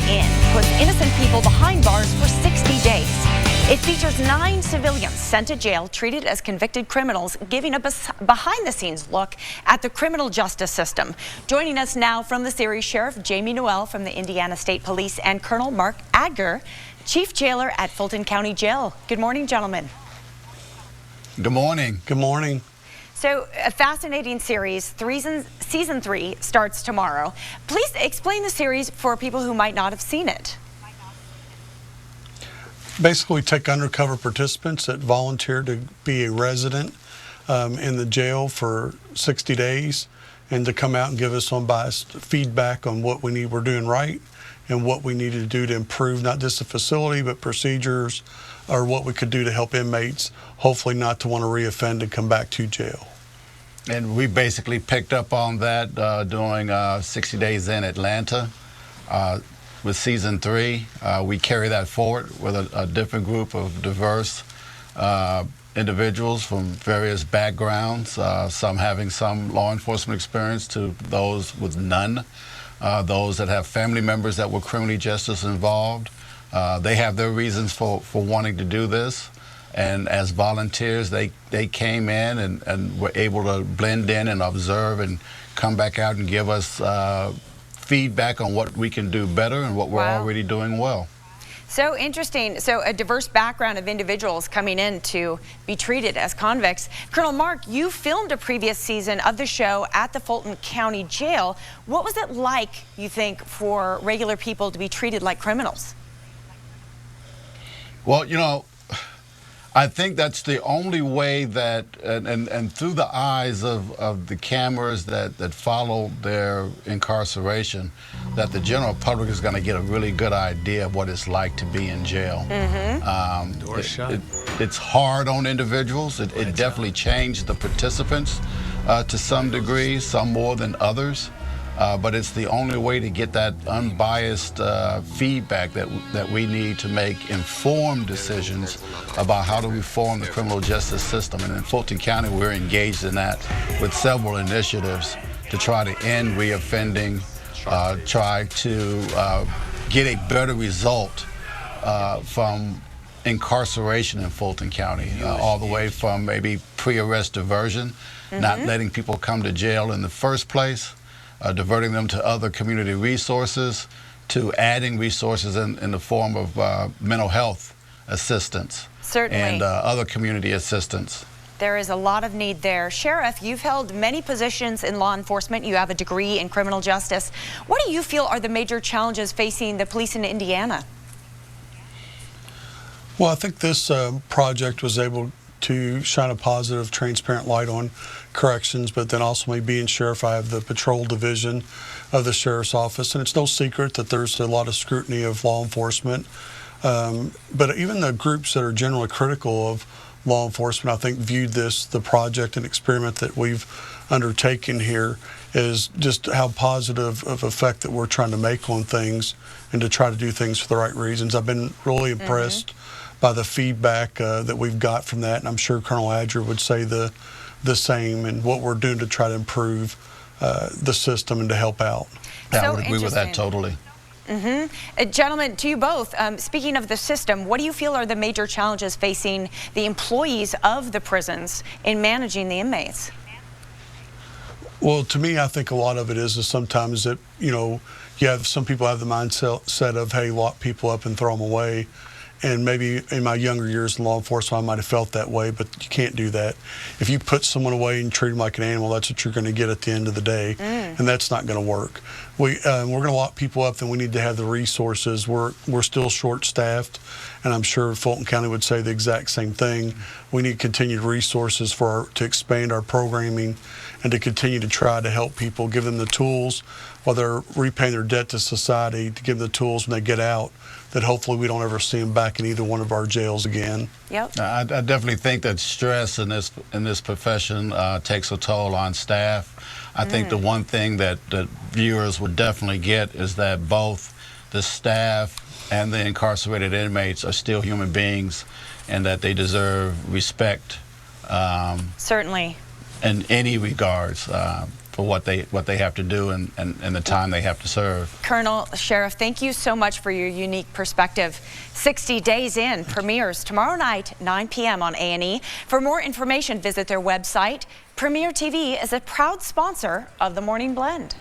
In puts innocent people behind bars for 60 days. It features 9 civilians sent to jail, treated as convicted criminals, giving a behind-the-scenes look at the criminal justice system. Joining us now from the series, Sheriff Jamie Noel from the Indiana State Police and Colonel Mark Adger, Chief Jailer at Fulton County Jail. Good morning, gentlemen. Good morning. Good morning. So, a fascinating series. Season 3 starts tomorrow. Please explain the series for people who might not have seen it. Basically, we take undercover participants that volunteer to be a resident in the jail for 60 days and to come out and give us unbiased feedback on what we're doing right and what we need to do to improve not just the facility but procedures, or what we could do to help inmates hopefully not to want to reoffend and come back to jail. And we basically picked up on that during 60 Days in Atlanta. With season 3, we carry that forward with a different group of diverse individuals from various backgrounds, some having some law enforcement experience to those with none, those that have family members that were criminally justice involved. They have their reasons for wanting to do this. And as volunteers, they came in and were able to blend in and observe and come back out and give us feedback on what we can do better and what we're already doing well. So interesting. So a diverse background of individuals coming in to be treated as convicts. Colonel Mark, you filmed a previous season of the show at the Fulton County Jail. What was it like, you think, for regular people to be treated like criminals? Well, you know, I think that's the only way that, and through the eyes of the cameras that follow their incarceration, that the general public is going to get a really good idea of what it's like to be in jail. It's hard on individuals. It definitely changed the participants to some degree, some more than others. But it's the only way to get that unbiased feedback that we need to make informed decisions about how to reform the criminal justice system. And in Fulton County, we're engaged in that with several initiatives to try to end reoffending, try to get a better result from incarceration in Fulton County, all the way from maybe pre-arrest diversion, not letting people come to jail in the first place, diverting them to other community resources, to adding resources in the form of mental health assistance. Certainly. And other community assistance. There is a lot of need there. Sheriff, you've held many positions in law enforcement. You have a degree in criminal justice. What do you feel are the major challenges facing the police in Indiana? Well, I think this project was able to shine a positive, transparent light on corrections, but then also me being sheriff, I have the patrol division of the sheriff's office, and it's no secret that there's a lot of scrutiny of law enforcement. But even the groups that are generally critical of law enforcement, I think, viewed the project and experiment that we've undertaken here is just how positive of effect that we're trying to make on things and to try to do things for the right reasons. I've been really impressed by the feedback that we've got from that, and I'm sure Colonel Adger would say the same, and what we're doing to try to improve the system and to help out. Yeah, I would agree with that totally. Gentlemen, to you both, speaking of the system, what do you feel are the major challenges facing the employees of the prisons in managing the inmates? Well, to me, I think a lot of it is sometimes that, you know, some people have the mindset of, hey, lock people up and throw them away. And maybe in my younger years in law enforcement, I might have felt that way, but you can't do that. If you put someone away and treat them like an animal, that's what you're going to get at the end of the day, and that's not going to work. We're going to lock people up, then we need to have the resources. We're still short-staffed, and I'm sure Fulton County would say the exact same thing. We need continued resources to expand our programming and to continue to try to help people, give them the tools while they're repaying their debt to society, to give them the tools when they get out, that hopefully we don't ever see them back in either one of our jails again. Yep. I definitely think that stress in this profession takes a toll on staff. I think the one thing that viewers would definitely get is that both the staff and the incarcerated inmates are still human beings, and that they deserve respect. Certainly. In any regards. what they have to do and the time they have to serve. Colonel, Sheriff, thank you so much for your unique perspective. 60 Days In premieres tomorrow night, 9 p.m. on A&E. For more information, visit their website. Premier TV is a proud sponsor of The Morning Blend.